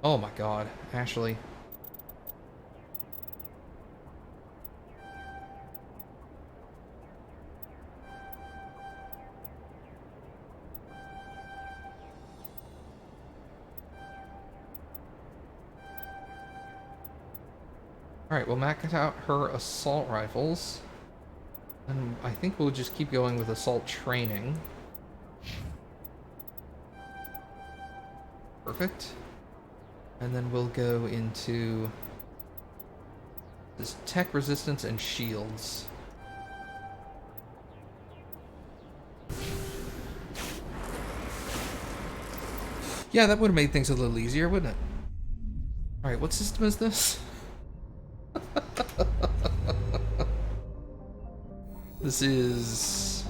Oh my god, Ashley. Alright, we'll max out her assault rifles. And I think we'll just keep going with assault training. Perfect. And then we'll go into this tech resistance and shields. Yeah, that would have made things a little easier, wouldn't it? Alright, what system is this? This is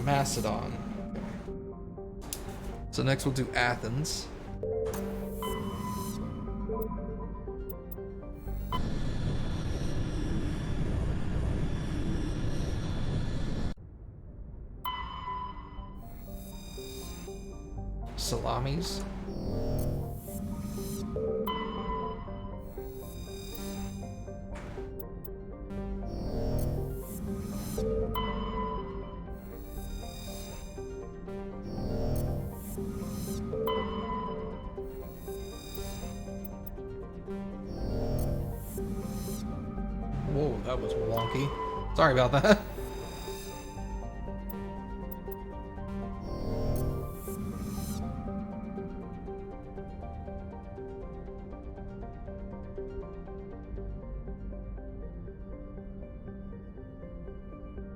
Macedon. Okay. So next we'll do Athens. Salamis. Whoa, that was wonky. Sorry about that.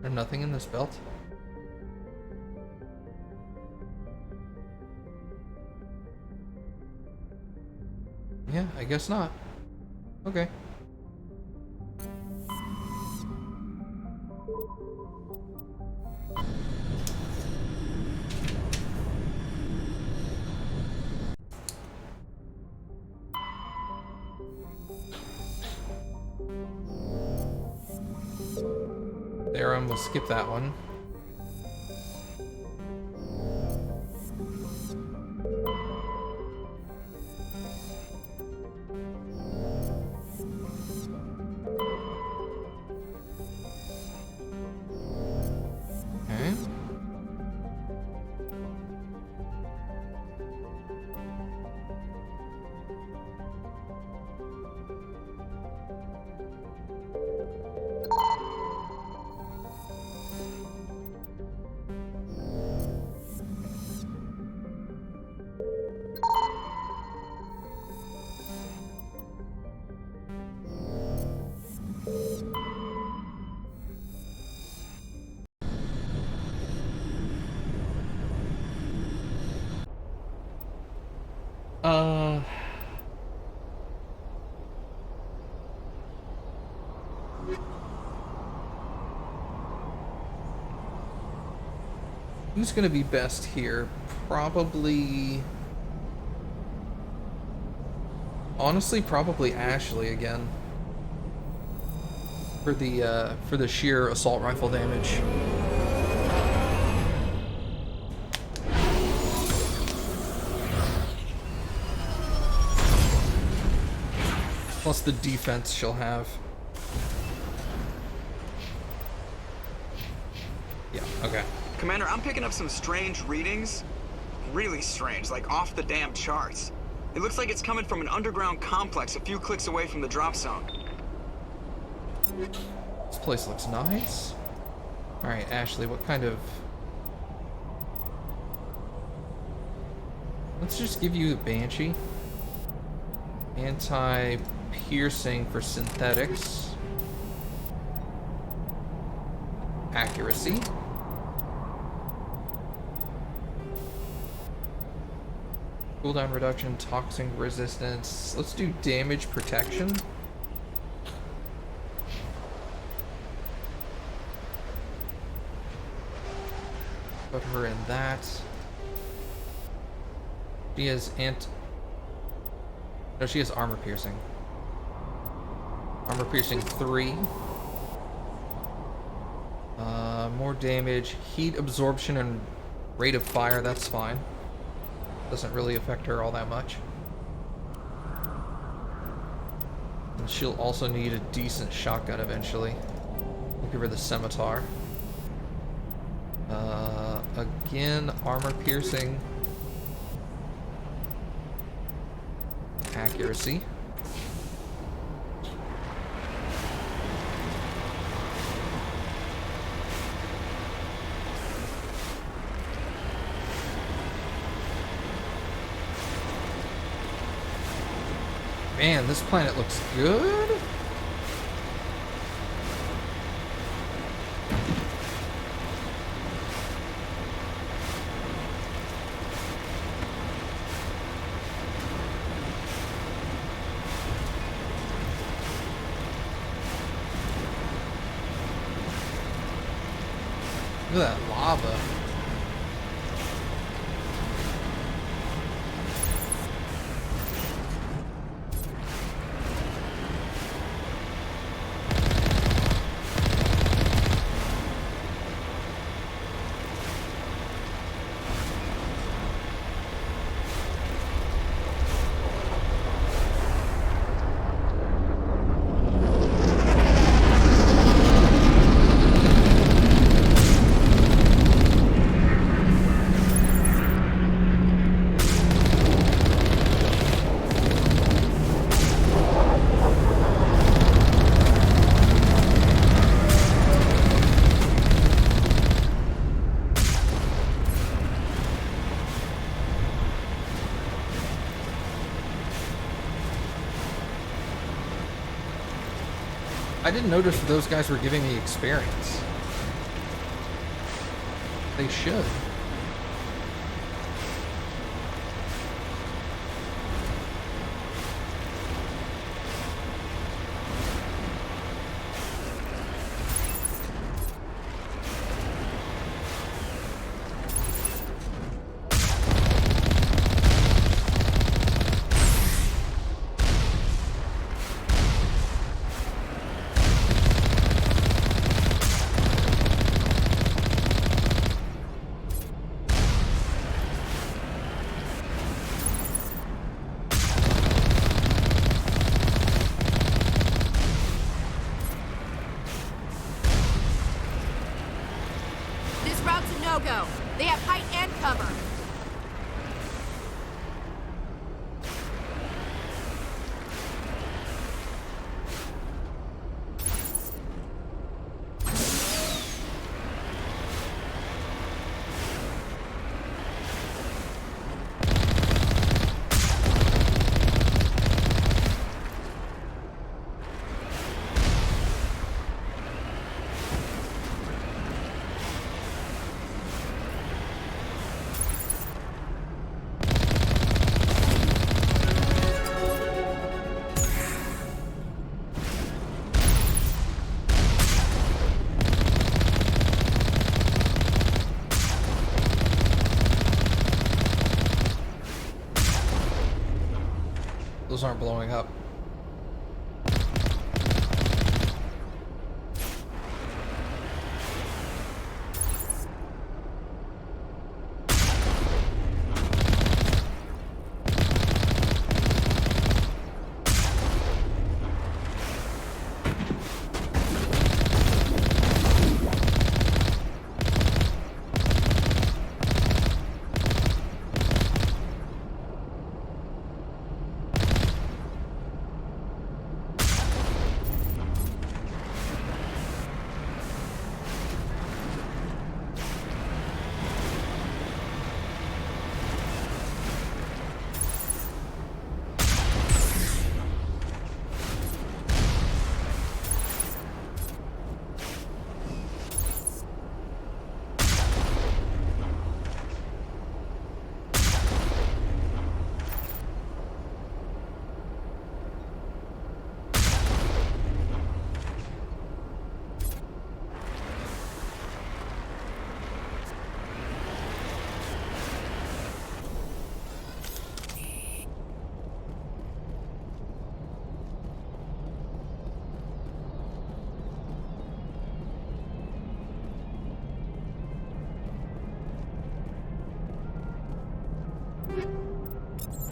There's nothing in this belt. Yeah, I guess not. Okay. There, we'll skip that one. Okay. Uh... Who's gonna be best here? Probably... Honestly, probably Ashley again. For the sheer assault rifle damage. Plus the defense she'll have. Yeah, okay. Commander, I'm picking up some strange readings. Really strange, like off the damn charts. It looks like it's coming from an underground complex a few clicks away from the drop zone. This place looks nice. Alright, Ashley, what kind of... Let's just give you a Banshee. Anti-piercing for synthetics. Accuracy. Cooldown reduction, toxin resistance. Let's do damage protection. Put her in that. She has No, she has armor piercing. Armor piercing 3. More damage, heat absorption, and rate of fire. That's fine. Doesn't really affect her all that much. she'll also need a decent shotgun eventually. We'll give her the scimitar. Again, armor piercing. Accuracy. Man, this planet looks good. Look at that lava. I didn't notice that those guys were giving me experience. They should. No-go. They have height and cover. Those aren't blowing up.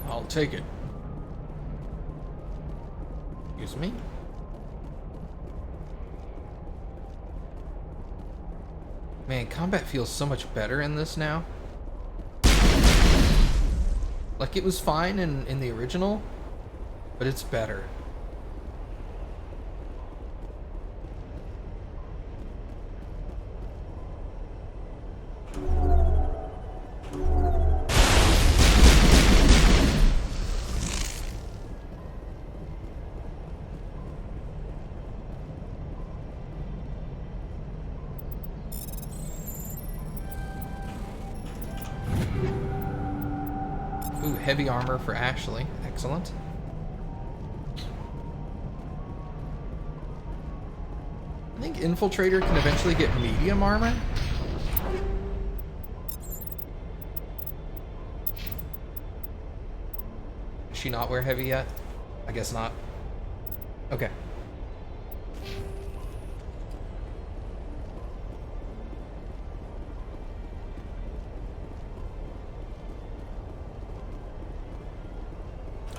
I'll take it. Excuse me? Man, combat feels so much better in this now. Like, it was fine in the original, but it's better. Ooh, heavy armor for Ashley. Excellent. I think Infiltrator can eventually get medium armor. Does she not wear heavy yet? I guess not. Okay.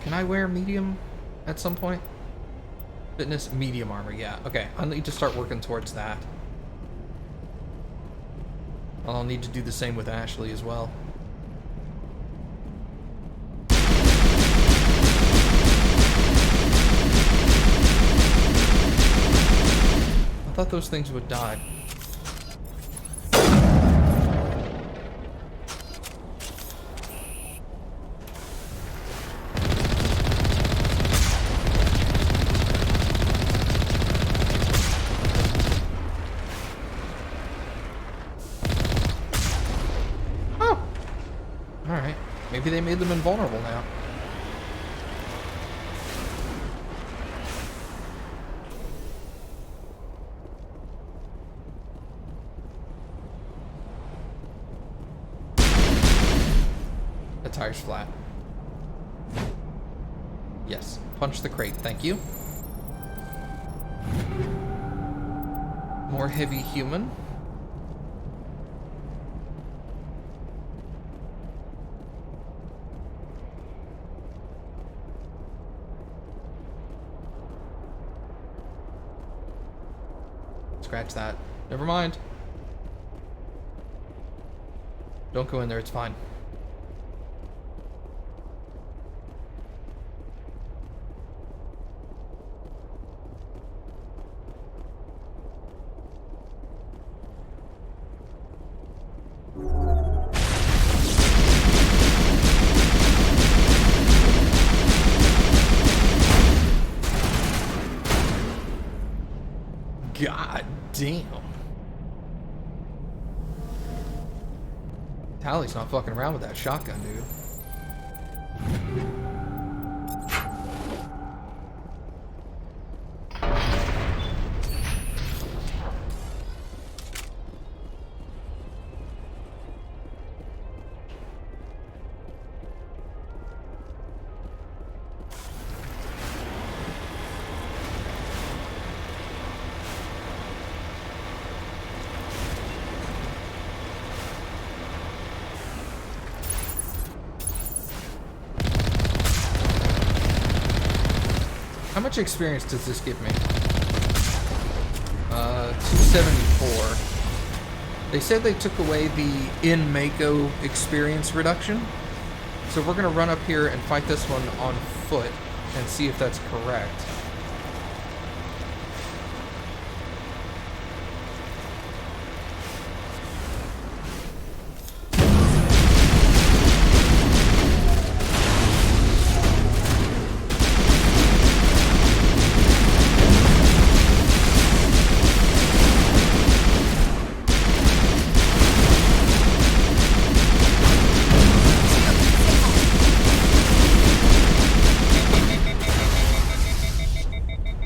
Can I wear medium at some point? Fitness, medium armor, yeah. Okay, I'll need to start working towards that. I'll need to do the same with Ashley as well. I thought those things would die. Alright, maybe they made them invulnerable now. The tire's flat. Yes, punch the crate, thank you. More heavy human. Scratch that. Never mind. Don't go in there, it's fine. God damn. Tally's not fucking around with that shotgun, dude. How much experience does this give me? 274. They said they took away the in Mako experience reduction. So we're gonna run up here and fight this one on foot and see if that's correct.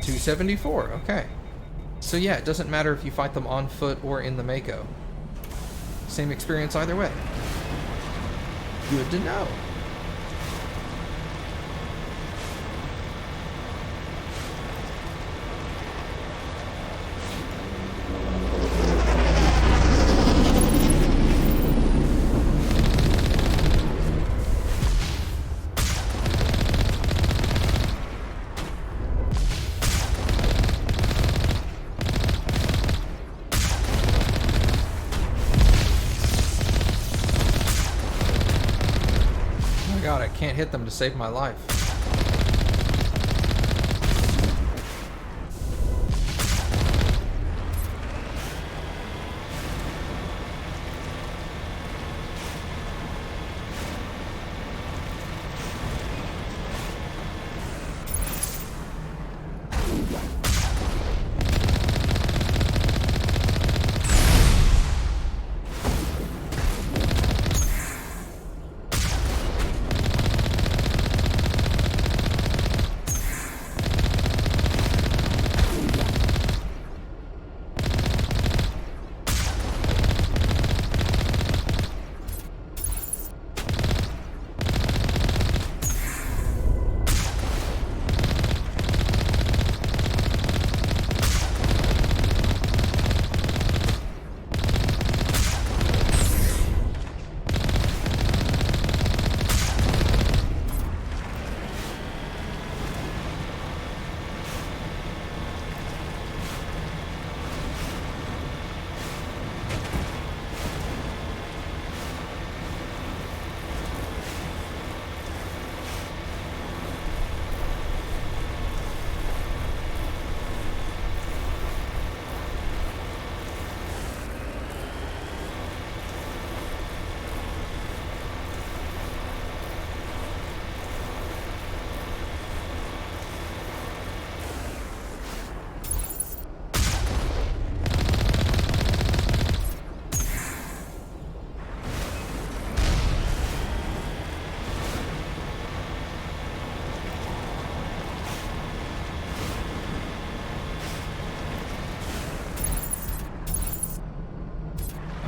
$274, okay. So yeah, it doesn't matter if you fight them on foot or in the Mako. Same experience either way. Good to know. can't hit them to save my life.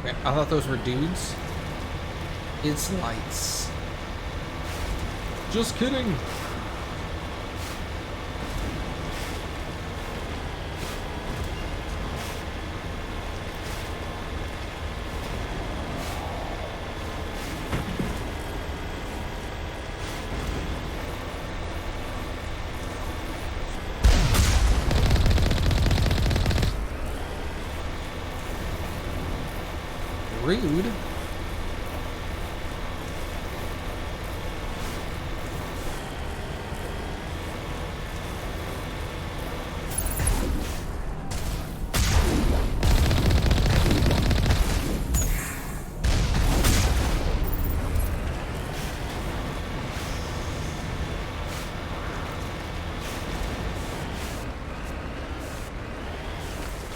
Okay, I thought those were dudes. It's lights. Just kidding. Rude.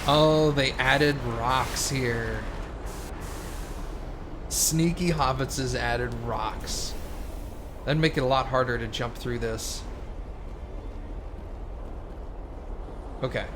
Oh, they added rocks here. Sneaky hobbitses added rocks. That'd make it a lot harder to jump through this. Okay.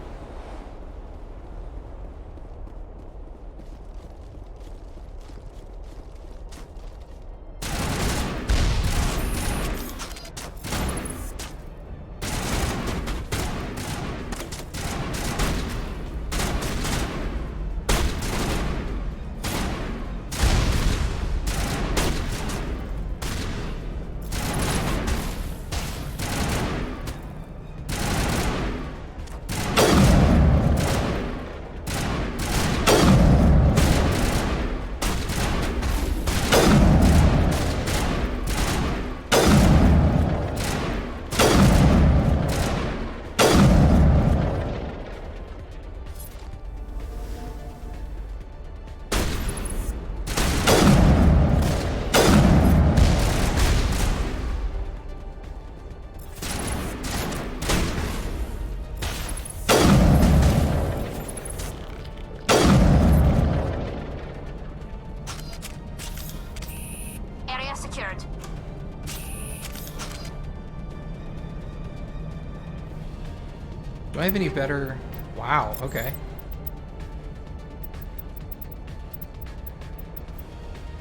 Do I have any better? Wow, okay.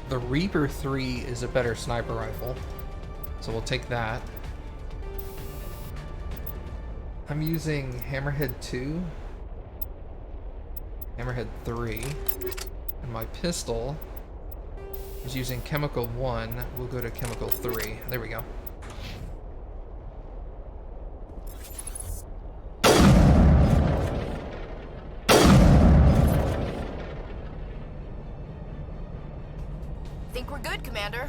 The Reaper 3 is a better sniper rifle, so we'll take that. I'm using Hammerhead 2, Hammerhead 3, and my pistol is using Chemical 1. We'll go to Chemical 3. There we go. Think we're good, Commander.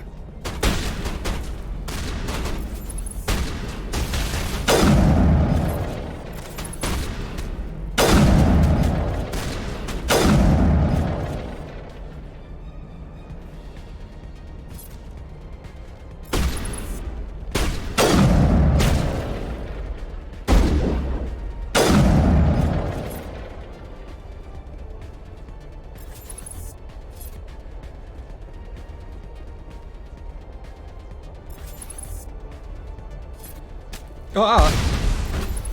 Ah!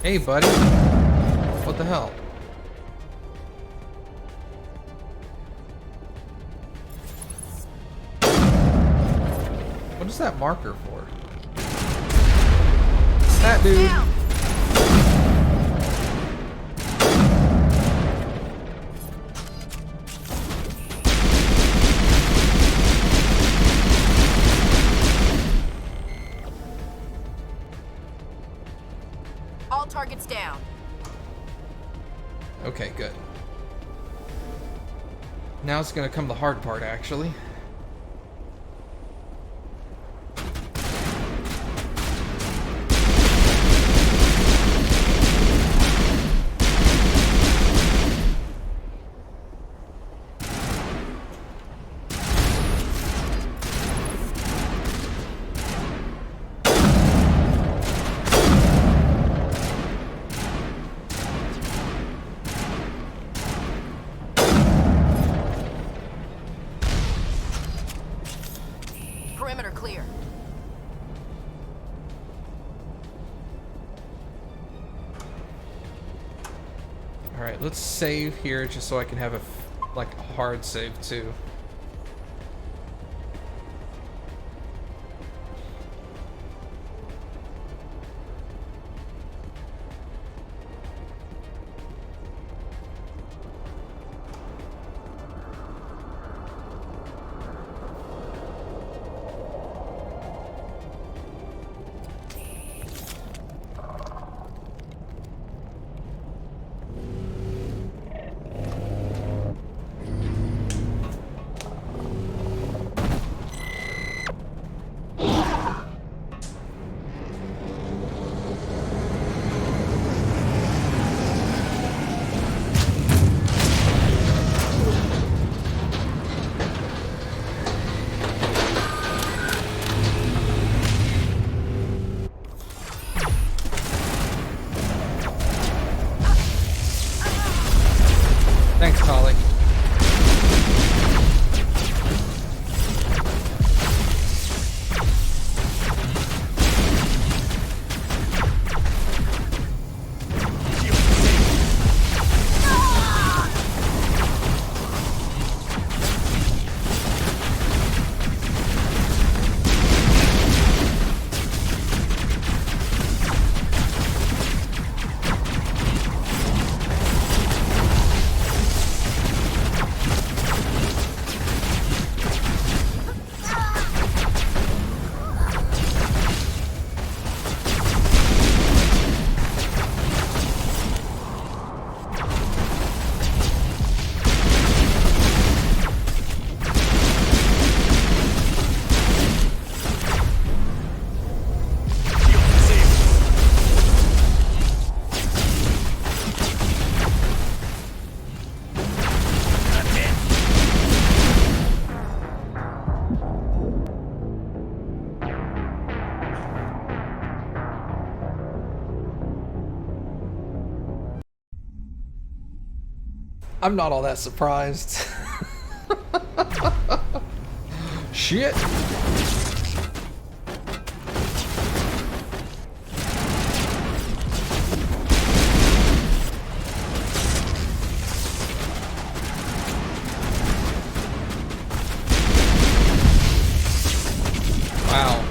Hey, buddy. What the hell? What is that marker for? That dude. Down. All targets down. Okay, good. Now it's gonna come the hard part, actually. Perimeter clear. Alright, let's save here just so I can have a like a hard save too. Thanks, colleague. I'm not all that surprised. Shit. Wow.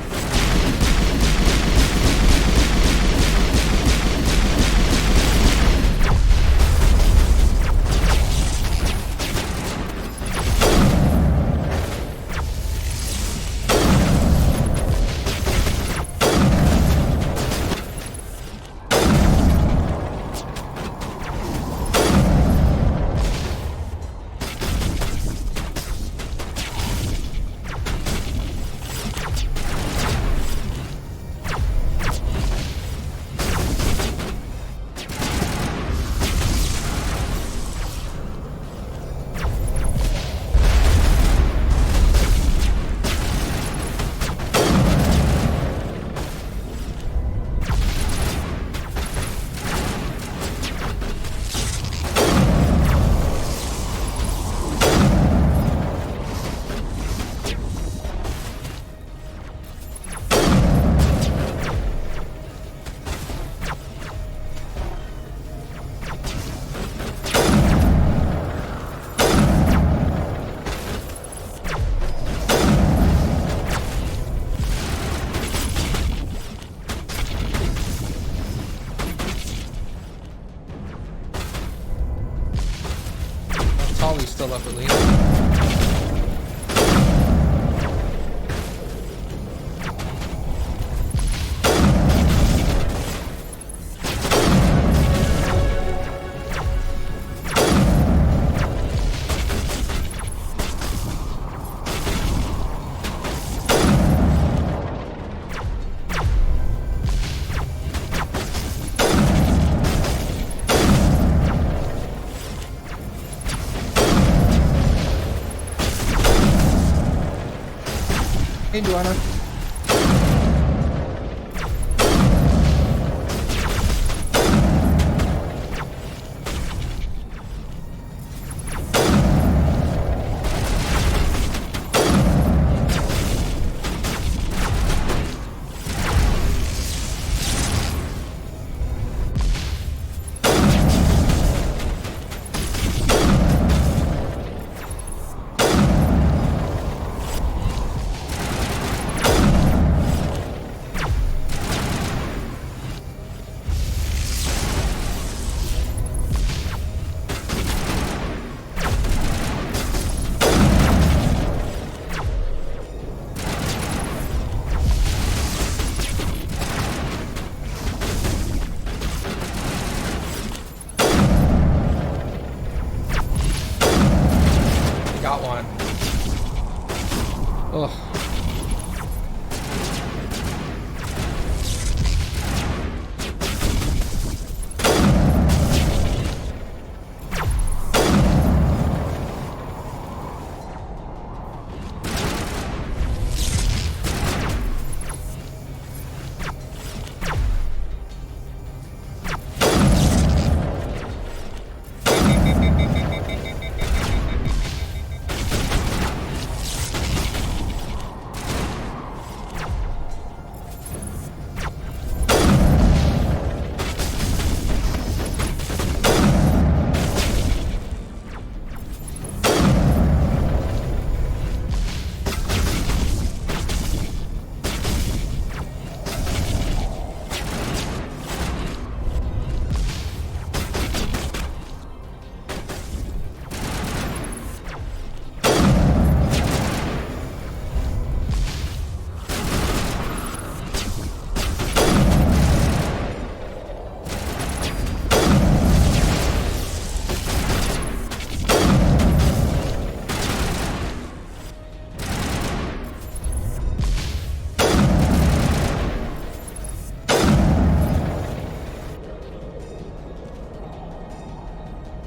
still up at least. Hey, Joanna. Got one. Ugh.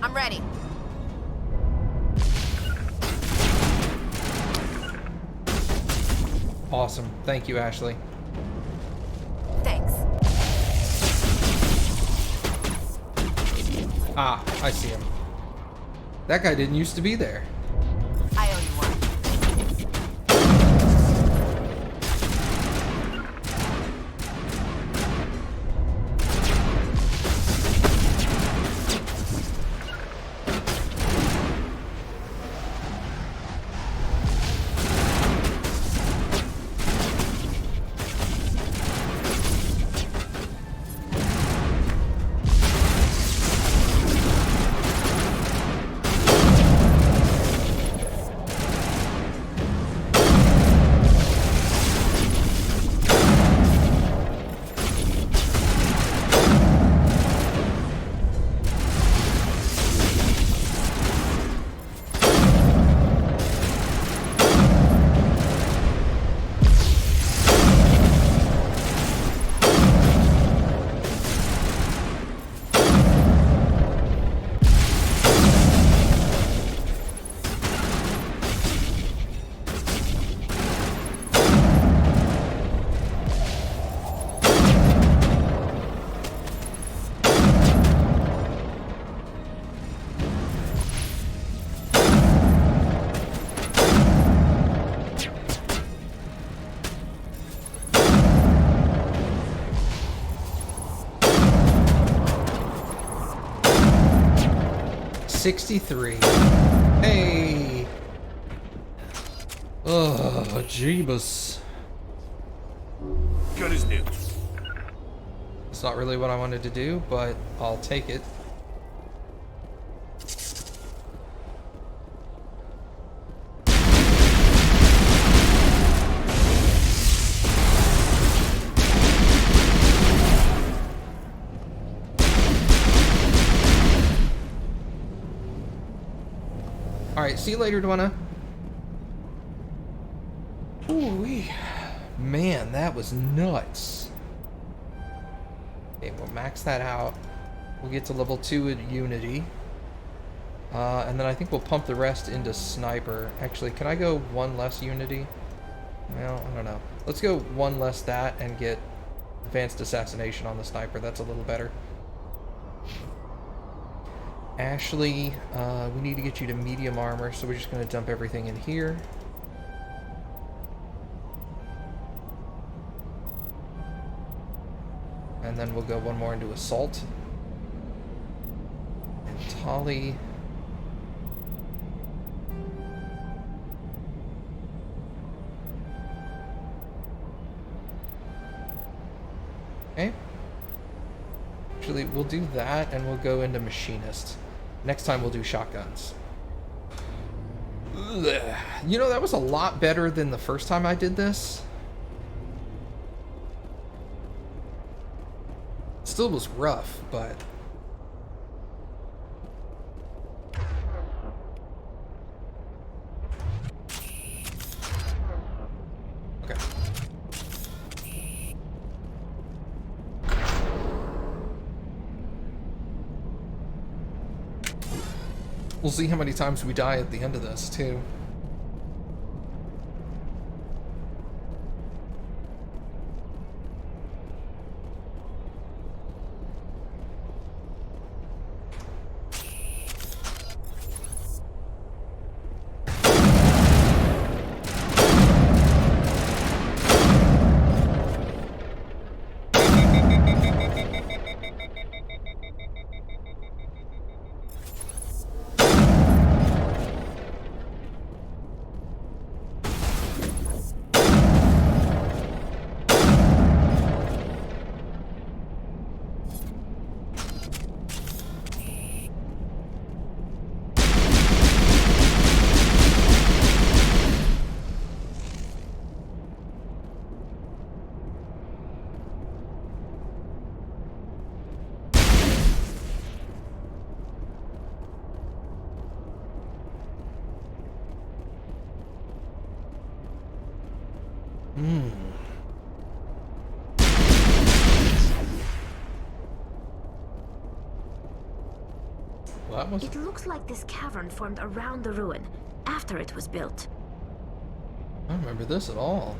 I'm ready. Awesome. Thank you, Ashley. Thanks. Ah, I see him. That guy didn't used to be there. I owe you one. $63. Hey. Oh, Jeebus. Gun is new. It's not really what I wanted to do, but I'll take it. Alright, see you later, Dwana. Ooh-wee. Man, that was nuts. Okay, we'll max that out. We'll get to level 2 at Unity. And then I think we'll pump the rest into Sniper. Actually, can I go one less Unity? Well, I don't know. Let's go one less that and get Advanced Assassination on the Sniper. That's a little better. Ashley, we need to get you to medium armor, so we're just going to dump everything in here. And then we'll go one more into Assault. And Tali. Okay. Actually, we'll do that, and we'll go into Machinist. Next time we'll do shotguns. Ugh. You know, that was a lot better than the first time I did this. Still was rough, but... Okay. We'll see how many times we die at the end of this, too. Well, that was... It looks like this cavern formed around the ruin, after it was built. I don't remember this at all.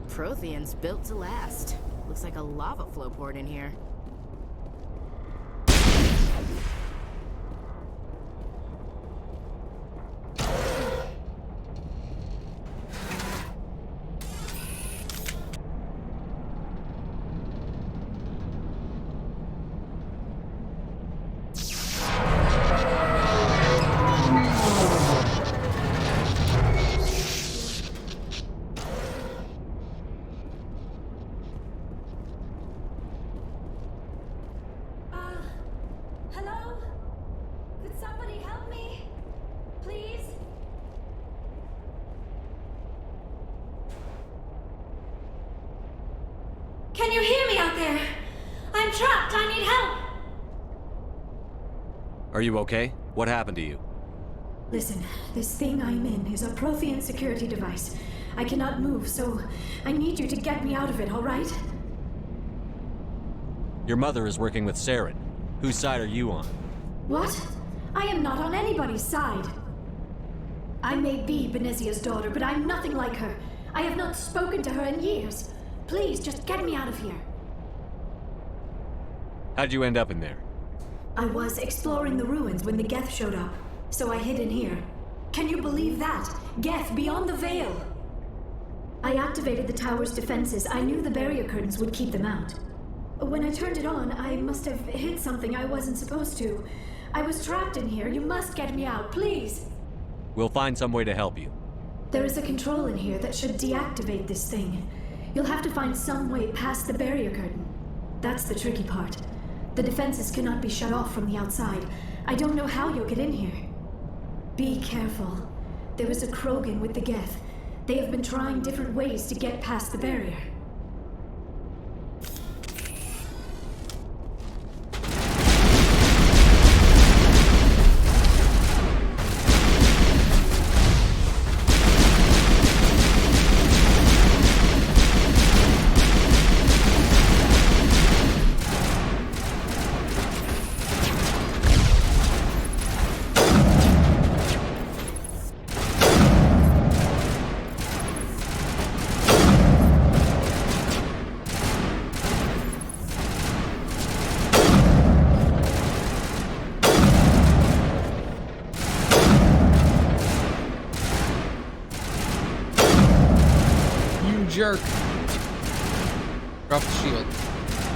Prothean's built to last. Looks like a lava flow poured in here. Hello? Could somebody help me? Please? Can you hear me out there? I'm trapped. I need help. Are you okay? What happened to you? Listen, this thing I'm in is a Prothean security device. I cannot move, so I need you to get me out of it, all right? Your mother is working with Saren. Whose side are you on? What? I am not on anybody's side. I may be Benezia's daughter, but I'm nothing like her. I have not spoken to her in years. Please, just get me out of here. How'd you end up in there? I was exploring the ruins when the Geth showed up, so I hid in here. Can you believe that? Geth beyond the veil! I activated the tower's defenses. I knew the barrier curtains would keep them out. When I turned it on, I must have hit something I wasn't supposed to. I was trapped in here. You must get me out, please! We'll find some way to help you. There is a control in here that should deactivate this thing. You'll have to find some way past the barrier curtain. That's the tricky part. The defenses cannot be shut off from the outside. I don't know how you'll get in here. Be careful. There is a Krogan with the Geth. They have been trying different ways to get past the barrier. Jerk. Drop the shield.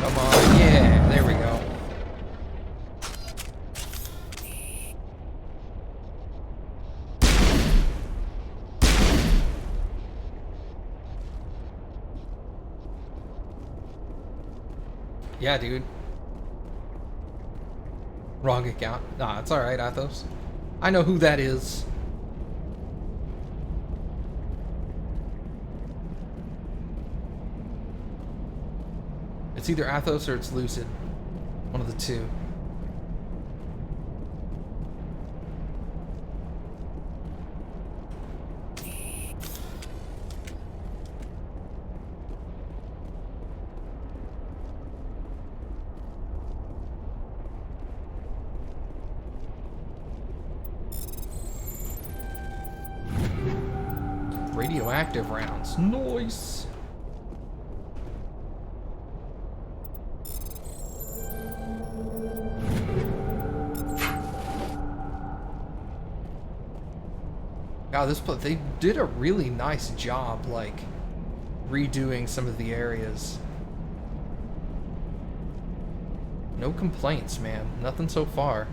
Come on. Yeah, there we go. Yeah, dude. Wrong account. Nah, it's alright, Athos. I know who that is. It's either Athos or it's Lucid. One of the two. Radioactive rounds. Nice. God, they did a really nice job, like, redoing some of the areas. No complaints, man. Nothing so far.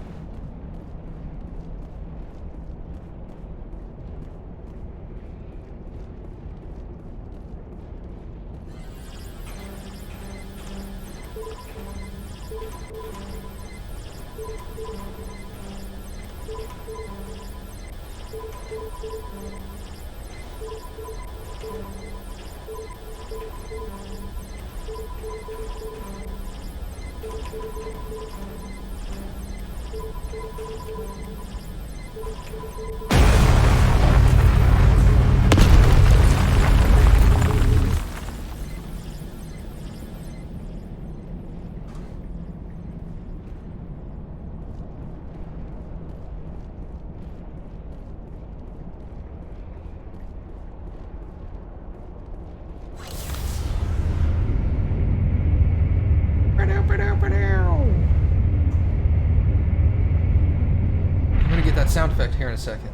I'm gonna get that sound effect here in a second.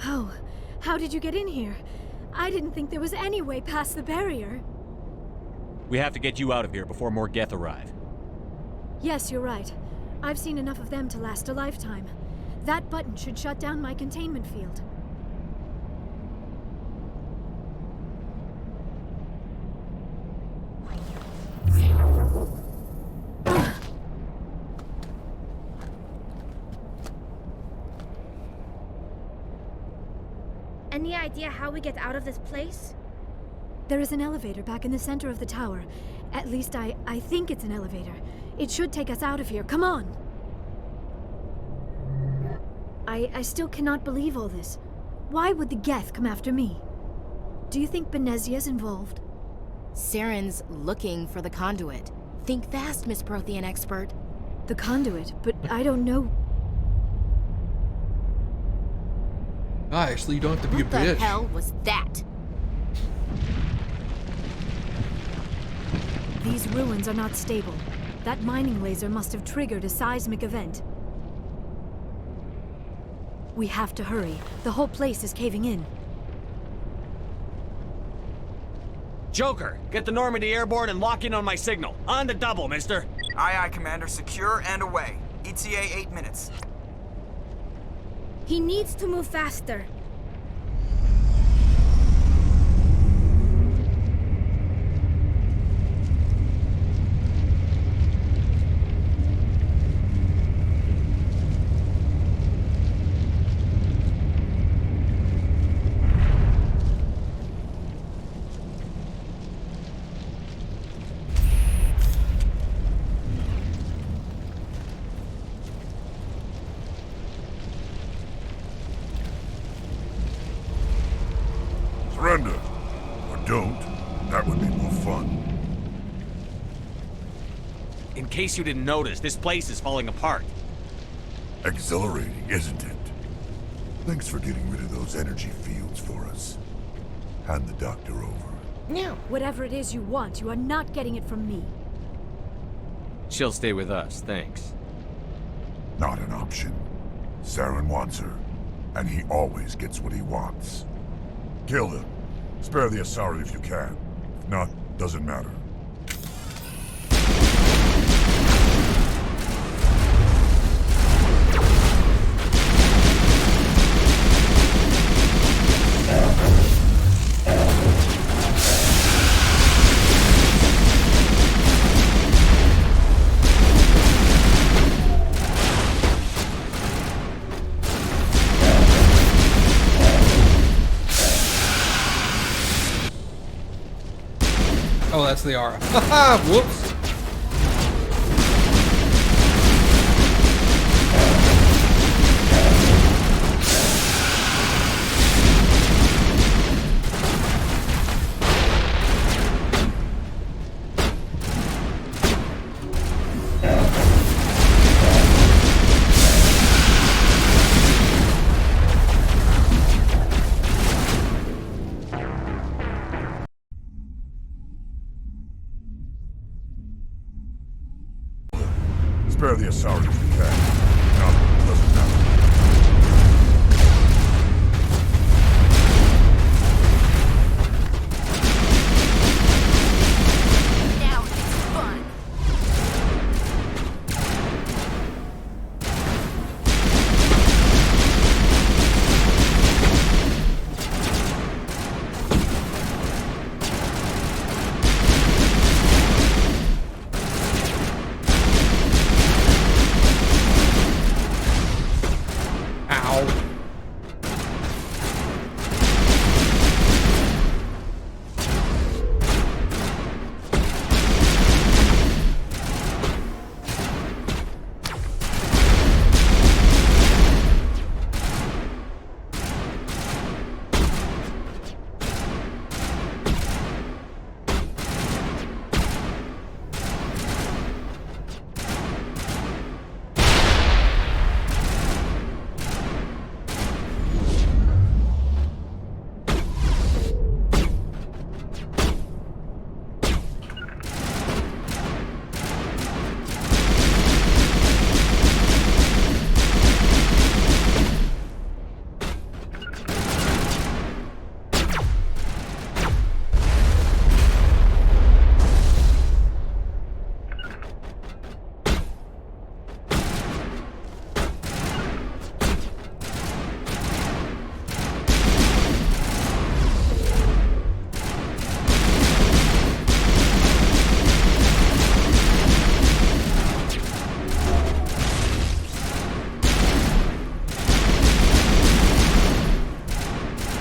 Oh, how did you get in here? I didn't think there was any way past the barrier. We have to get you out of here before more Geth arrive. Yes, you're right. I've seen enough of them to last a lifetime. That button should shut down my containment field. Any idea how we get out of this place? There is an elevator back in the center of the tower. At least I think it's an elevator. It should take us out of here. Come on! I still cannot believe all this. Why would the Geth come after me? Do you think Benezia's involved? Saren's looking for the conduit. Think fast, Miss Prothean expert. The conduit, but I don't know. Actually, you don't have to be What a bitch. the hell was that? These ruins are not stable. That mining laser must have triggered a seismic event. We have to hurry. The whole place is caving in. Joker, get the Normandy airborne and lock in on my signal. On the double, mister. Aye, aye, Commander. Secure and away. ETA 8 minutes. He needs to move faster. Surrender. Or don't. That would be more fun. In case you didn't notice, this place is falling apart. Exhilarating, isn't it? Thanks for getting rid of those energy fields for us. Hand the doctor over. No. Whatever it is you want, you are not getting it from me. She'll stay with us, thanks. Not an option. Saren wants her, and he always gets what he wants. Kill them. Spare the Asari if you can. If not, doesn't matter. Oh, that's the aura. Haha, whoops. Spare the Asari if you can. If not, doesn't matter. Now it's fun. Ow.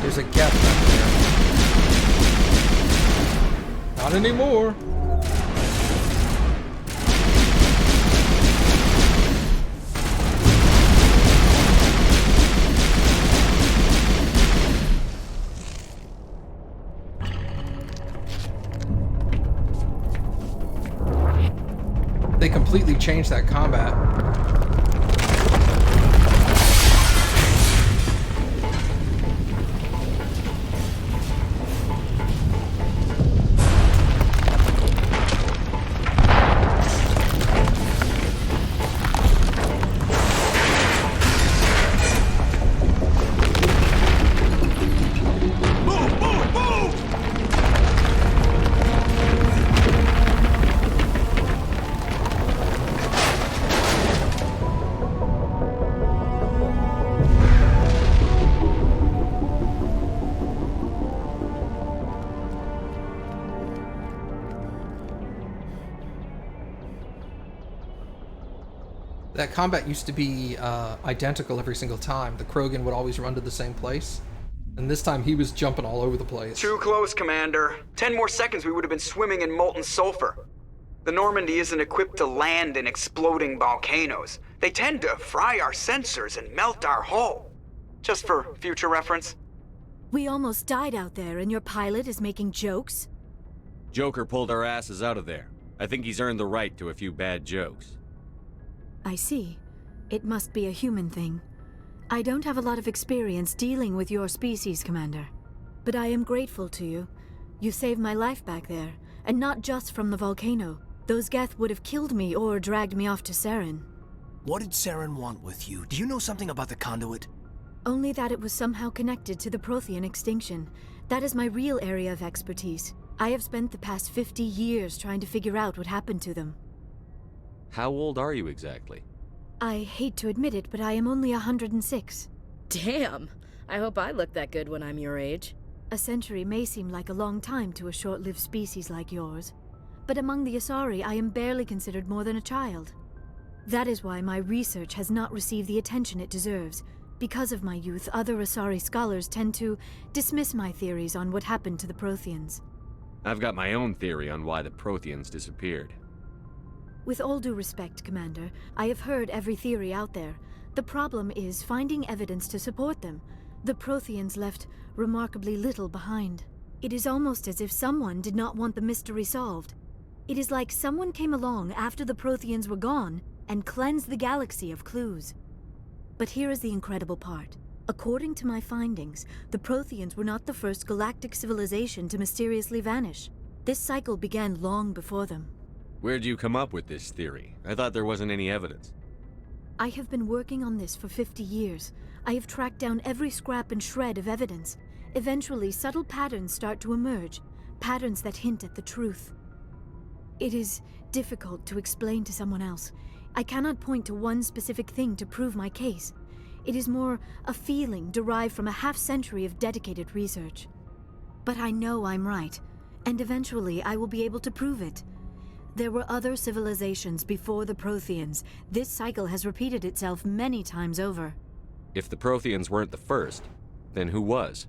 There's a gap back there. Not anymore. they completely changed that combat. That combat used to be identical every single time. The Krogan would always run to the same place. And this time he was jumping all over the place. Too close, Commander. 10 more seconds we would have been swimming in molten sulfur. The Normandy isn't equipped to land in exploding volcanoes. They tend to fry our sensors and melt our hull. Just for future reference. We almost died out there, and your pilot is making jokes? Joker pulled our asses out of there. I think he's earned the right to a few bad jokes. I see. It must be a human thing. I don't have a lot of experience dealing with your species, Commander. But I am grateful to you. You saved my life back there, and not just from the volcano. Those Geth would have killed me or dragged me off to Saren. What did Saren want with you? Do you know something about the conduit? Only that it was somehow connected to the Prothean extinction. That is my real area of expertise. I have spent the past 50 years trying to figure out what happened to them. How old are you exactly? I hate to admit it, but I am only 106. Damn! I hope I look that good when I'm your age. A century may seem like a long time to a short-lived species like yours. But among the Asari, I am barely considered more than a child. That is why my research has not received the attention it deserves. Because of my youth, other Asari scholars tend to dismiss my theories on what happened to the Protheans. I've got my own theory on why the Protheans disappeared. With all due respect, Commander, I have heard every theory out there. The problem is finding evidence to support them. The Protheans left remarkably little behind. It is almost as if someone did not want the mystery solved. It is like someone came along after the Protheans were gone and cleansed the galaxy of clues. But here is the incredible part. According to my findings, the Protheans were not the first galactic civilization to mysteriously vanish. This cycle began long before them. Where'd you come up with this theory? I thought there wasn't any evidence. I have been working on this for 50 years. I have tracked down every scrap and shred of evidence. Eventually, subtle patterns start to emerge, patterns that hint at the truth. It is difficult to explain to someone else. I cannot point to one specific thing to prove my case. It is more a feeling derived from a half-century of dedicated research. But I know I'm right, and eventually I will be able to prove it. There were other civilizations before the Protheans. This cycle has repeated itself many times over. If the Protheans weren't the first, then who was?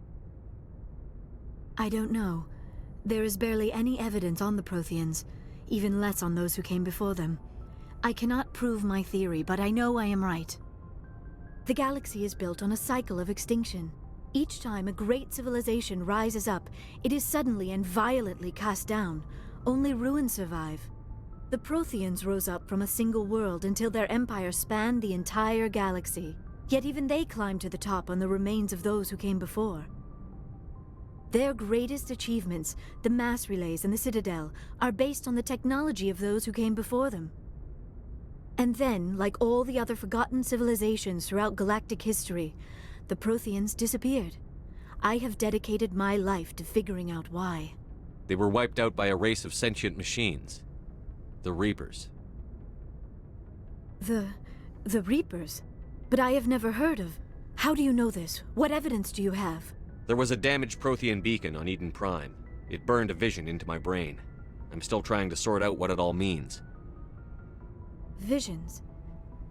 I don't know. There is barely any evidence on the Protheans, even less on those who came before them. I cannot prove my theory, but I know I am right. The galaxy is built on a cycle of extinction. Each time a great civilization rises up, it is suddenly and violently cast down. Only ruins survive. The Protheans rose up from a single world until their empire spanned the entire galaxy. Yet even they climbed to the top on the remains of those who came before. Their greatest achievements, the mass relays and the Citadel, are based on the technology of those who came before them. And then, like all the other forgotten civilizations throughout galactic history, the Protheans disappeared. I have dedicated my life to figuring out why. They were wiped out by a race of sentient machines. The Reapers. The Reapers? But I have never heard of. How do you know this? What evidence do you have? There was a damaged Prothean beacon on Eden Prime. It burned a vision into my brain. I'm still trying to sort out what it all means. Visions.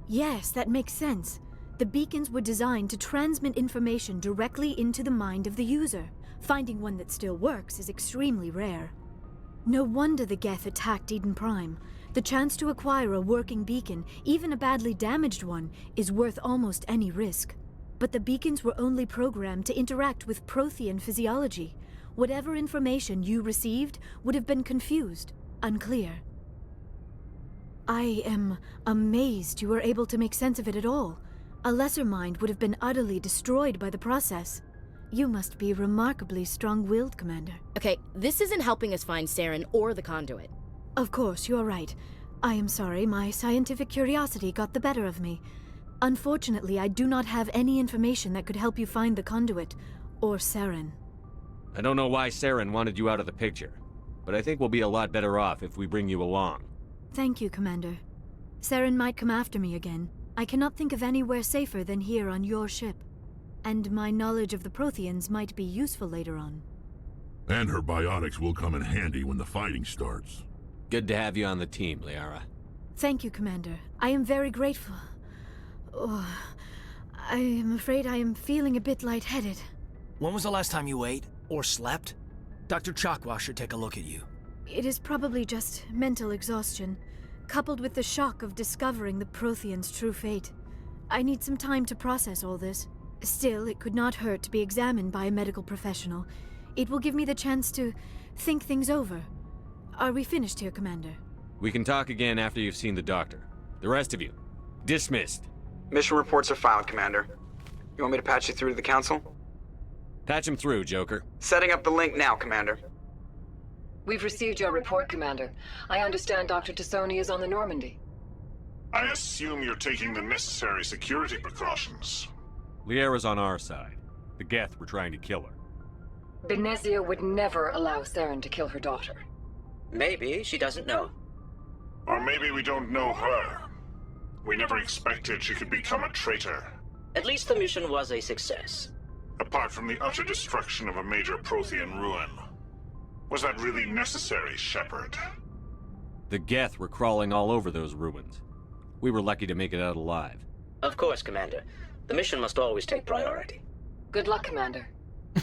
Yes, that makes sense. The beacons were designed to transmit information directly into the mind of the user. Finding one that still works is extremely rare. No wonder the Geth attacked Eden Prime. The chance to acquire a working beacon, even a badly damaged one, is worth almost any risk. But the beacons were only programmed to interact with Prothean physiology. Whatever information you received would have been confused, unclear. I am amazed you were able to make sense of it at all. A lesser mind would have been utterly destroyed by the process. You must be remarkably strong-willed, Commander. Okay, this isn't helping us find Saren or the conduit. Of course, you're right. I am sorry, my scientific curiosity got the better of me. Unfortunately, I do not have any information that could help you find the conduit, or Saren. I don't know why Saren wanted you out of the picture, but I think we'll be a lot better off if we bring you along. Thank you, Commander. Saren might come after me again. I cannot think of anywhere safer than here on your ship. And my knowledge of the Protheans might be useful later on. And her biotics will come in handy when the fighting starts. Good to have you on the team, Liara. Thank you, Commander. I am very grateful. Oh, I am afraid I am feeling a bit lightheaded. When was the last time you ate or slept? Dr. Chakwa should take a look at you. It is probably just mental exhaustion, coupled with the shock of discovering the Protheans' true fate. I need some time to process all this. Still, it could not hurt to be examined by a medical professional. It will give me the chance to think things over. Are we finished here, Commander? We can talk again after you've seen the doctor. The rest of you, dismissed. Mission reports are filed, Commander. You want me to patch you through to the Council? Patch him through, Joker. Setting up the link now, Commander. We've received your report, Commander. I understand Dr. Tassoni is on the Normandy. I assume you're taking the necessary security precautions. Liara's on our side. The Geth were trying to kill her. Benezia would never allow Saren to kill her daughter. Maybe she doesn't know. Or maybe we don't know her. We never expected she could become a traitor. At least the mission was a success. Apart from the utter destruction of a major Prothean ruin. Was that really necessary, Shepard? The Geth were crawling all over those ruins. We were lucky to make it out alive. Of course, Commander. The mission must always take priority. Good luck, Commander.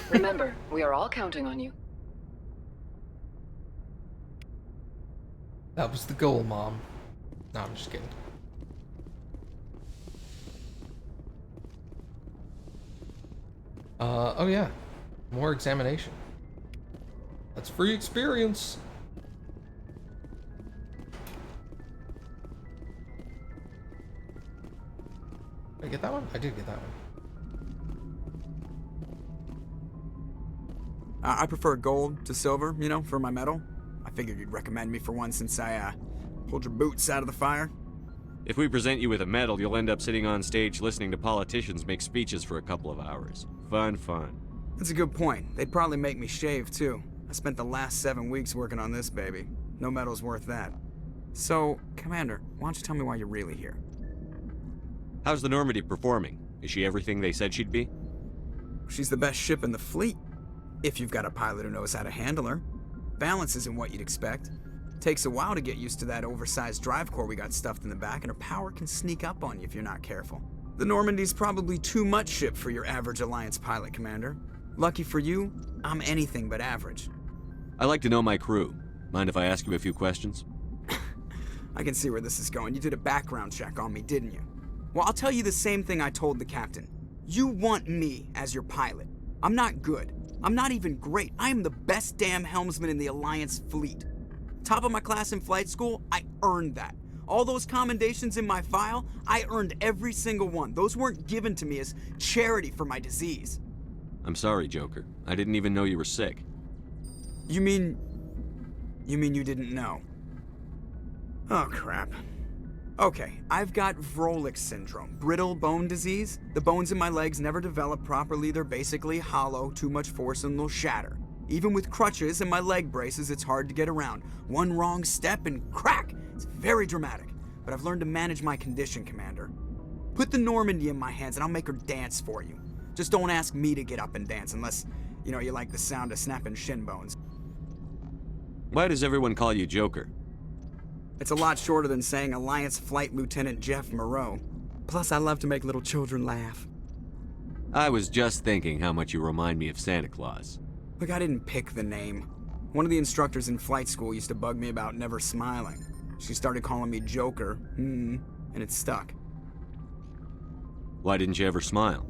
Remember, we are all counting on you. That was the goal, Mom. No, I'm just kidding. Oh yeah. More examination. That's free experience. Did I get that one? I did get that one. I prefer gold to silver, you know, for my medal. I figured you'd recommend me for one since I, pulled your boots out of the fire. If we present you with a medal, you'll end up sitting on stage listening to politicians make speeches for a couple of hours. Fun, fun. That's a good point. They'd probably make me shave, too. I spent the last 7 weeks working on this baby. No medal's worth that. So, Commander, why don't you tell me why you're really here? How's the Normandy performing? Is she everything they said she'd be? She's the best ship in the fleet. If you've got a pilot who knows how to handle her. Balance isn't what you'd expect. Takes a while to get used to that oversized drive core we got stuffed in the back, and her power can sneak up on you if you're not careful. The Normandy's probably too much ship for your average Alliance pilot, Commander. Lucky for you, I'm anything but average. I like to know my crew. Mind if I ask you a few questions? I can see where this is going. You did a background check on me, didn't you? Well, I'll tell you the same thing I told the captain. You want me as your pilot. I'm not good. I'm not even great. I am the best damn helmsman in the Alliance fleet. Top of my class in flight school, I earned that. All those commendations in my file, I earned every single one. Those weren't given to me as charity for my disease. I'm sorry, Joker. I didn't even know you were sick. You mean you didn't know? Oh, crap. Okay, I've got Vrolik's syndrome, brittle bone disease. The bones in my legs never develop properly. They're basically hollow, too much force and they'll shatter. Even with crutches and my leg braces, it's hard to get around. One wrong step and crack! It's very dramatic. But I've learned to manage my condition, Commander. Put the Normandy in my hands and I'll make her dance for you. Just don't ask me to get up and dance unless, you know, you like the sound of snapping shin bones. Why does everyone call you Joker? It's a lot shorter than saying Alliance Flight Lieutenant Jeff Moreau. Plus, I love to make little children laugh. I was just thinking how much you remind me of Santa Claus. Look, I didn't pick the name. One of the instructors in flight school used to bug me about never smiling. She started calling me Joker, and it stuck. Why didn't you ever smile?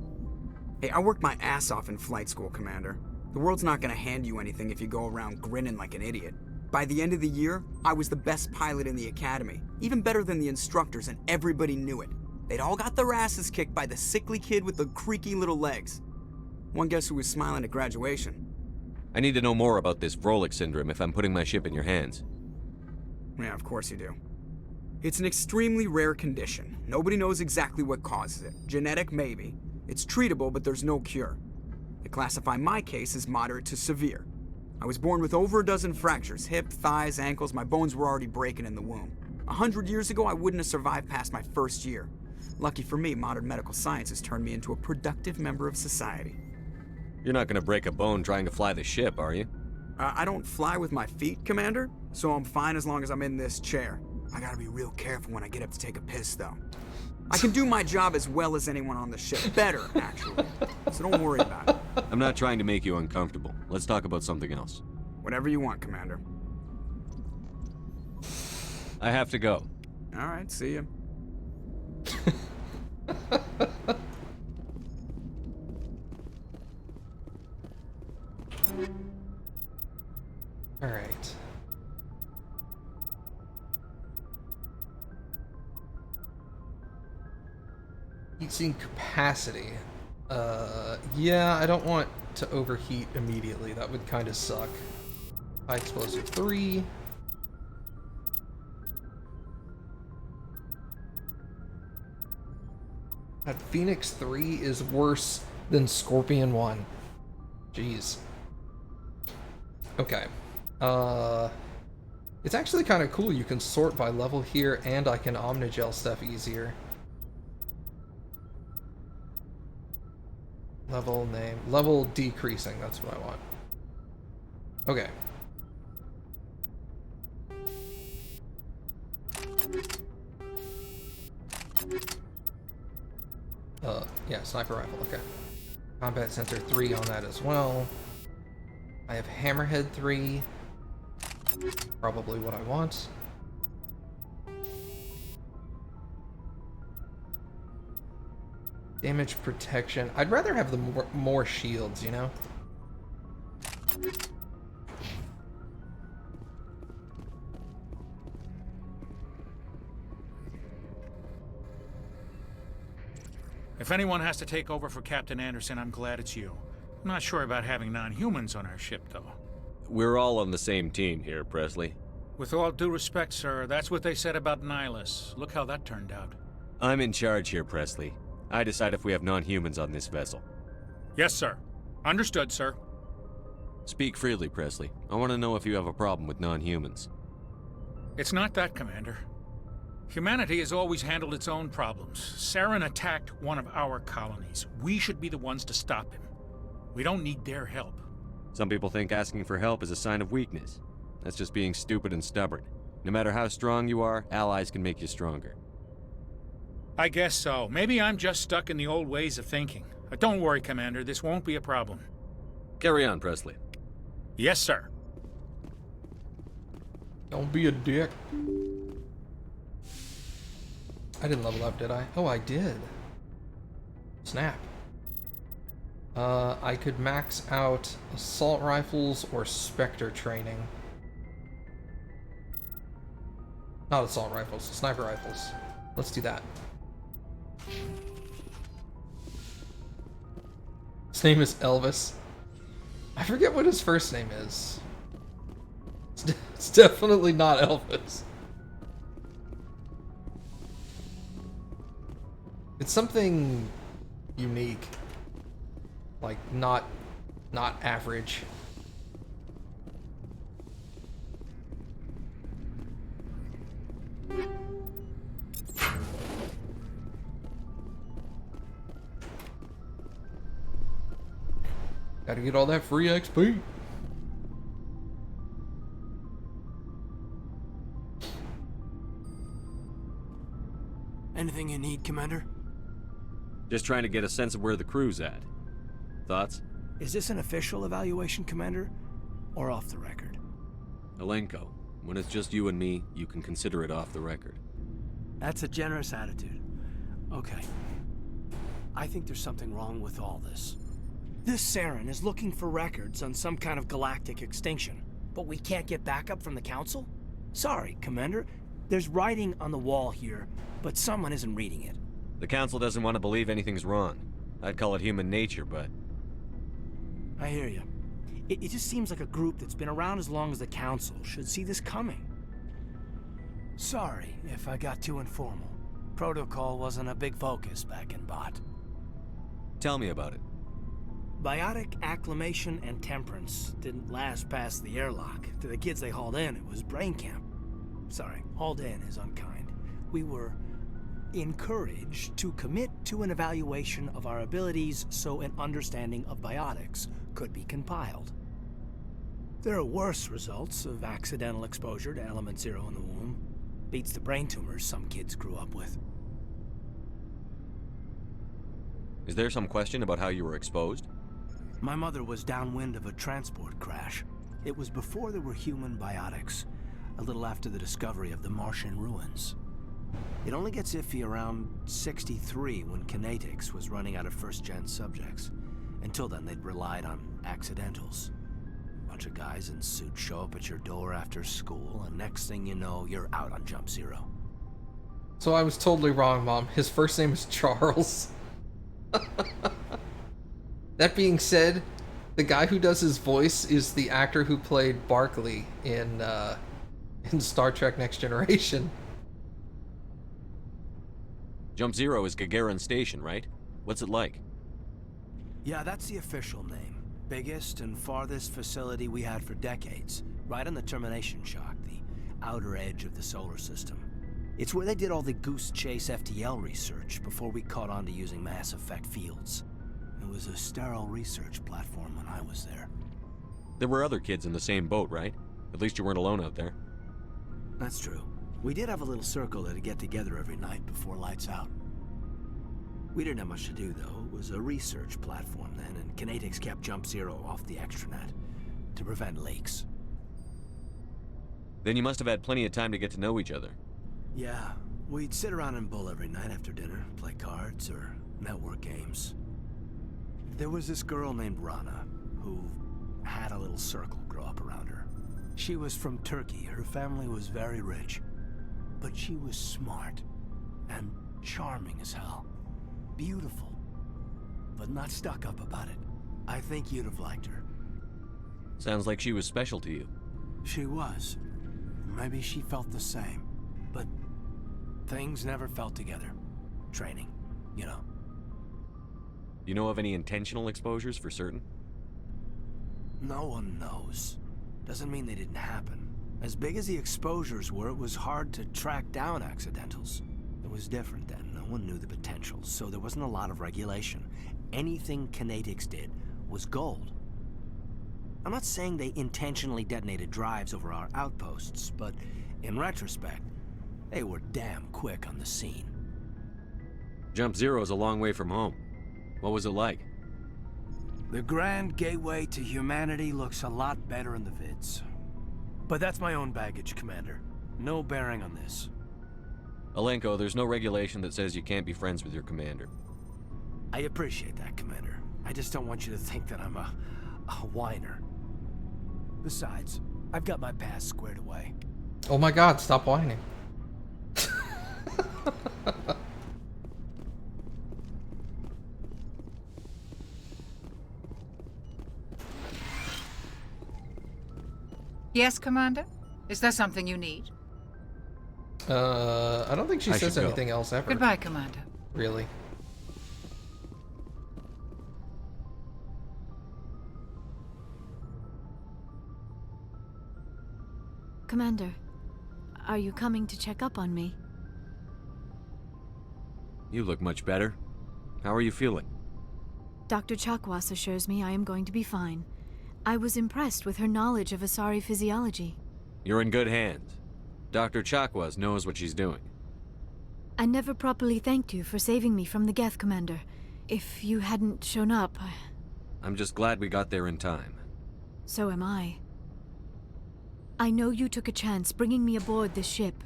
Hey, I worked my ass off in flight school, Commander. The world's not gonna hand you anything if you go around grinning like an idiot. By the end of the year, I was the best pilot in the academy, even better than the instructors, and everybody knew it. They'd all got their asses kicked by the sickly kid with the creaky little legs. One guess who was smiling at graduation? I need to know more about this Vrolik syndrome if I'm putting my ship in your hands. Yeah, of course you do. It's an extremely rare condition. Nobody knows exactly what causes it. Genetic, maybe. It's treatable, but there's no cure. They classify my case as moderate to severe. I was born with over a dozen fractures, hip, thighs, ankles. My bones were already breaking in the womb. 100 years ago, I wouldn't have survived past my first year. Lucky for me, modern medical science has turned me into a productive member of society. You're not gonna break a bone trying to fly the ship, are you? I don't fly with my feet, Commander, so I'm fine as long as I'm in this chair. I gotta be real careful when I get up to take a piss, though. I can do my job as well as anyone on the ship. Better, actually. So don't worry about it. I'm not trying to make you uncomfortable. Let's talk about something else. Whatever you want, Commander. I have to go. All right, see ya. All right. Heatsink capacity. Yeah, I don't want to overheat immediately. That would kind of suck. High explosive 3. That Phoenix 3 is worse than Scorpion 1. Jeez. Okay. It's actually kind of cool. You can sort by level here, and I can Omnigel stuff easier. Level name. Level decreasing. That's what I want. Okay. Yeah, sniper rifle. Okay. Combat sensor 3 on that as well. I have hammerhead 3. Probably what I want. Damage protection. I'd rather have the more shields, you know? If anyone has to take over for Captain Anderson, I'm glad it's you. I'm not sure about having non-humans on our ship, though. We're all on the same team here, Presley. With all due respect, sir, that's what they said about Nihilus. Look how that turned out. I'm in charge here, Presley. I decide if we have non-humans on this vessel. Yes, sir. Understood, sir. Speak freely, Presley. I want to know if you have a problem with non-humans. It's not that, Commander. Humanity has always handled its own problems. Saren attacked one of our colonies. We should be the ones to stop him. We don't need their help. Some people think asking for help is a sign of weakness. That's just being stupid and stubborn. No matter how strong you are, allies can make you stronger. I guess so. Maybe I'm just stuck in the old ways of thinking. But don't worry, Commander. This won't be a problem. Carry on, Presley. Yes, sir. Don't be a dick. I didn't level up, did I? Oh, I did. Snap. I could max out assault rifles or Spectre training. Not assault rifles, sniper rifles. Let's do that. His name is Elvis. I forget what his first name is. It's definitely not Elvis. It's something unique. Like, not average. Gotta get all that free XP. Anything you need, Commander? Just trying to get a sense of where the crew's at. Thoughts? Is this an official evaluation, Commander? Or off the record? Alenko, when it's just you and me, you can consider it off the record. That's a generous attitude. Okay. I think there's something wrong with all this. This Saren is looking for records on some kind of galactic extinction. But we can't get backup from the Council? Sorry, Commander. There's writing on the wall here, but someone isn't reading it. The Council doesn't want to believe anything's wrong. I'd call it human nature, but... I hear you. It just seems like a group that's been around as long as the Council should see this coming. Sorry if I got too informal. Protocol wasn't a big focus back in Bot. Tell me about it. Biotic acclimation and temperance didn't last past the airlock. To the kids they hauled in, it was brain camp. Sorry, hauled in is unkind. We were encouraged to commit to an evaluation of our abilities so an understanding of biotics could be compiled. There are worse results of accidental exposure to element 0 in the womb. Beats the brain tumors some kids grew up with. Is there some question about how you were exposed? My mother was downwind of a transport crash. It was before there were human biotics, a little after the discovery of the Martian ruins. It only gets iffy around 63 when Kinetics was running out of first-gen subjects. Until then, they'd relied on accidentals. A bunch of guys in suits show up at your door after school, and next thing you know, you're out on Jump Zero. So I was totally wrong, Mom. His first name is Charles. That being said, the guy who does his voice is the actor who played Barclay in Star Trek Next Generation. Jump Zero is Gagarin Station, right? What's it like? Yeah, that's the official name. Biggest and farthest facility we had for decades. Right on the termination shock, the outer edge of the solar system. It's where they did all the Goose Chase FTL research before we caught on to using mass effect fields. It was a sterile research platform when I was there. There were other kids in the same boat, right? At least you weren't alone out there. That's true. We did have a little circle that'd get together every night before lights out. We didn't have much to do, though. It was a research platform then, and Kinetics kept Jump Zero off the extranet to prevent leaks. Then you must have had plenty of time to get to know each other. Yeah, we'd sit around and bull every night after dinner, play cards or network games. There was this girl named Rana, who had a little circle grow up around her. She was from Turkey. Her family was very rich. But she was smart and charming as hell. Beautiful, but not stuck up about it. I think you'd have liked her. Sounds like she was special to you. She was. Maybe she felt the same. But things never felt together. Training, you know. You know of any intentional exposures for certain? No one knows. Doesn't mean they didn't happen. As big as the exposures were, it was hard to track down accidentals. It was different then. No one knew the potential, so there wasn't a lot of regulation. Anything Kinetics did was gold. I'm not saying they intentionally detonated drives over our outposts, but in retrospect, they were damn quick on the scene. Jump Zero is a long way from home. What was it like? The grand gateway to humanity looks a lot better in the vids. But that's my own baggage, Commander. No bearing on this. Alenko, there's no regulation that says you can't be friends with your commander. I appreciate that, Commander. I just don't want you to think that I'm a whiner. Besides, I've got my past squared away. Oh my god, stop whining. Yes, Commander? Is there something you need? I don't think she says anything else ever. Goodbye, Commander. Really. Commander, are you coming to check up on me? You look much better. How are you feeling? Dr. Chakwas assures me I am going to be fine. I was impressed with her knowledge of Asari physiology. You're in good hands. Dr. Chakwas knows what she's doing. I never properly thanked you for saving me from the Geth, Commander. If you hadn't shown up, I'm just glad we got there in time. So am I. I know you took a chance bringing me aboard this ship.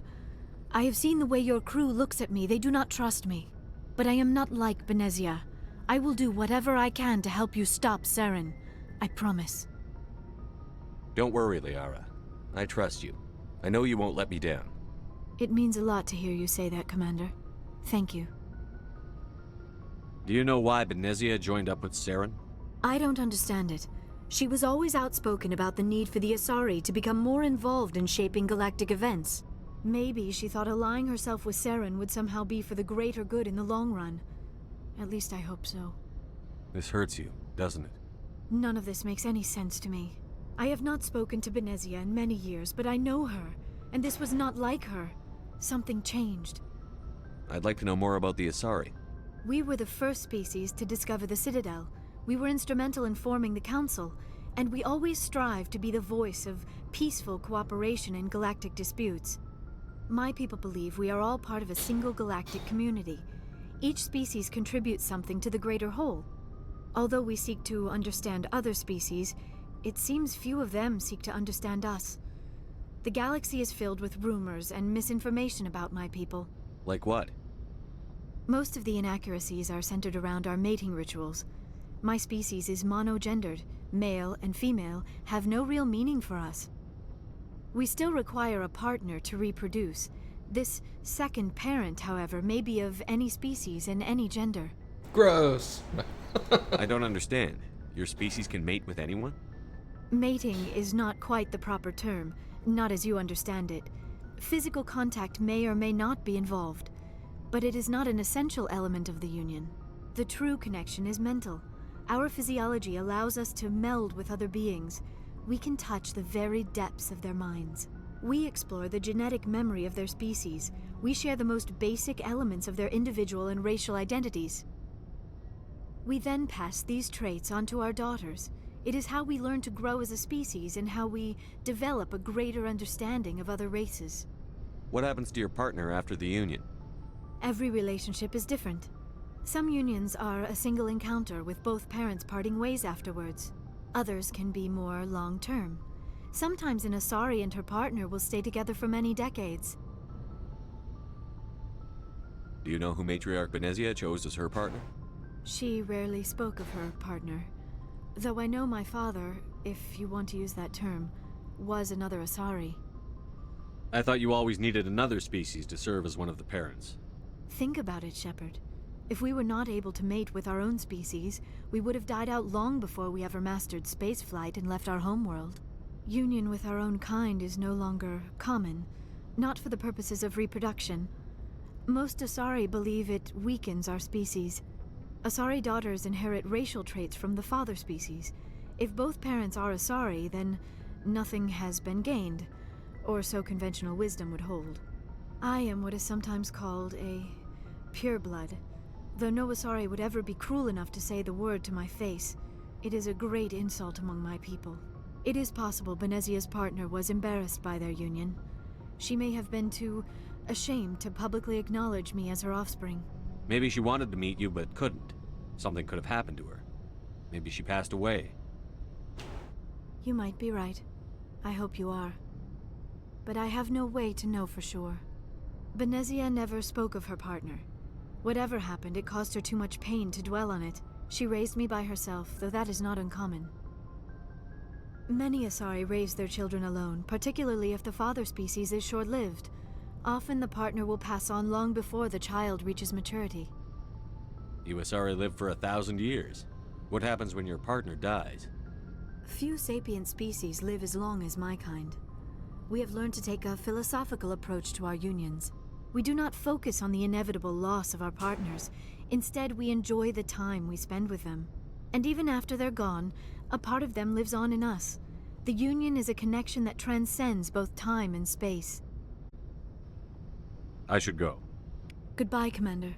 I have seen the way your crew looks at me. They do not trust me. But I am not like Benezia. I will do whatever I can to help you stop Saren. I promise. Don't worry, Liara. I trust you. I know you won't let me down. It means a lot to hear you say that, Commander. Thank you. Do you know why Benezia joined up with Saren? I don't understand it. She was always outspoken about the need for the Asari to become more involved in shaping galactic events. Maybe she thought allying herself with Saren would somehow be for the greater good in the long run. At least I hope so. This hurts you, doesn't it? None of this makes any sense to me. I have not spoken to Benezia in many years, but I know her, and this was not like her. Something changed. I'd like to know more about the Asari. We were the first species to discover the Citadel. We were instrumental in forming the Council, and we always strive to be the voice of peaceful cooperation in galactic disputes. My people believe we are all part of a single galactic community. Each species contributes something to the greater whole. Although we seek to understand other species, it seems few of them seek to understand us. The galaxy is filled with rumors and misinformation about my people. Like what? Most of the inaccuracies are centered around our mating rituals. My species is monogendered. Male and female have no real meaning for us. We still require a partner to reproduce. This second parent, however, may be of any species and any gender. Gross. I don't understand. Your species can mate with anyone? Mating is not quite the proper term, not as you understand it. Physical contact may or may not be involved, but it is not an essential element of the union. The true connection is mental. Our physiology allows us to meld with other beings. We can touch the very depths of their minds. We explore the genetic memory of their species. We share the most basic elements of their individual and racial identities. We then pass these traits on to our daughters. It is how we learn to grow as a species and how we develop a greater understanding of other races. What happens to your partner after the union? Every relationship is different. Some unions are a single encounter with both parents parting ways afterwards. Others can be more long-term. Sometimes an Asari and her partner will stay together for many decades. Do you know who Matriarch Benezia chose as her partner? She rarely spoke of her partner. Though I know my father, if you want to use that term, was another Asari. I thought you always needed another species to serve as one of the parents. Think about it, Shepard. If we were not able to mate with our own species, we would have died out long before we ever mastered spaceflight and left our homeworld. Union with our own kind is no longer common, not for the purposes of reproduction. Most Asari believe it weakens our species. Asari daughters inherit racial traits from the father species. If both parents are Asari, then nothing has been gained, or so conventional wisdom would hold. I am what is sometimes called a pureblood. Though no Asari would ever be cruel enough to say the word to my face, it is a great insult among my people. It is possible Benezia's partner was embarrassed by their union. She may have been too ashamed to publicly acknowledge me as her offspring. Maybe she wanted to meet you but couldn't. Something could have happened to her. Maybe she passed away. You might be right. I hope you are. But I have no way to know for sure. Benezia never spoke of her partner. Whatever happened, it caused her too much pain to dwell on it. She raised me by herself, though that is not uncommon. Many Asari raise their children alone, particularly if the father species is short-lived. Often the partner will pass on long before the child reaches maturity. You Asari live for 1,000 years. What happens when your partner dies? Few sapient species live as long as my kind. We have learned to take a philosophical approach to our unions. We do not focus on the inevitable loss of our partners. Instead, we enjoy the time we spend with them. And even after they're gone, a part of them lives on in us. The union is a connection that transcends both time and space. I should go. Goodbye, Commander.